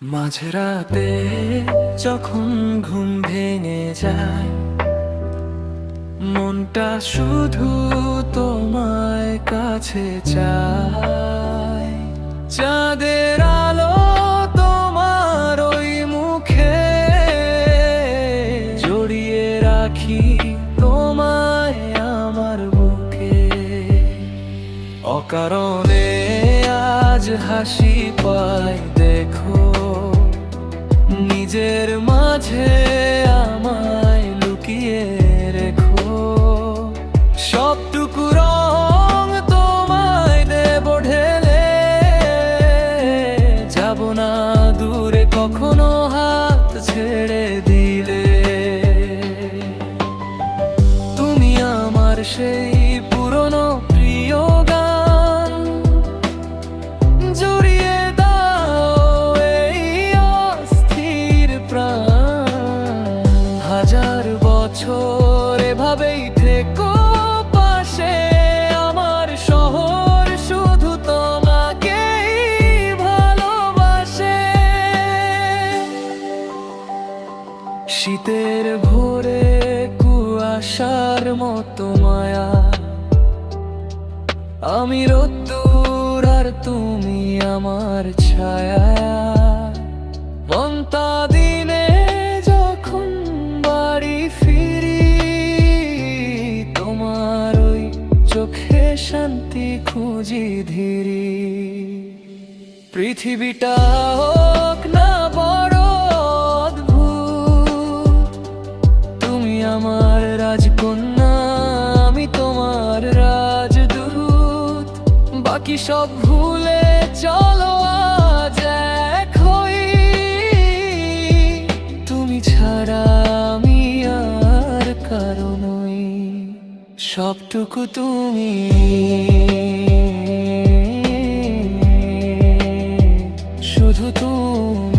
মাঝরাতে যখন ঘুম ভেঙে যায়, মনটা শুধু তোমায় কাছে চায়। চাঁদের আলো তোমার ওই মুখে, জড়িয়ে রাখি তোমায় আমার বুকে। অকারণে আজ হাসি পাই দেখো, নিজের মাঝে আমায় লুকিয়ে রেখো। সবটুকু রং তোমায় দেব ঢেলে, যাব না দূরে কখনো হাত ছেড়ে দিলে। তুমি আমার সেই পুরনো প্রিয় গান, জড়িয়ে দাও এই অস্থির প্রাণ। হাজার বছর এভাবেই থেকো পাশে, আমার শহর শুধু তোমাকেই ভালোবাসে। শীতের ভোরে কুয়াশার মতো মায়া, আমি রোদ্দুর আর তুমি আমার ছায়া। মনটা দিনে যখন বাড়ি ফিরি, তোমার ওই চোখে শান্তি খুঁজি ধীরে। পৃথিবীটা হোক না বড় অদ্ভুত, তুমি আমার রাজকন্যা, আমি তোমার রাজদূত। বাকি সব ভুলে চলো আজ এক হই, তুমি ছাড়া আমি আর কারো নই। সবটুকু তুমি, শুধু তুমি।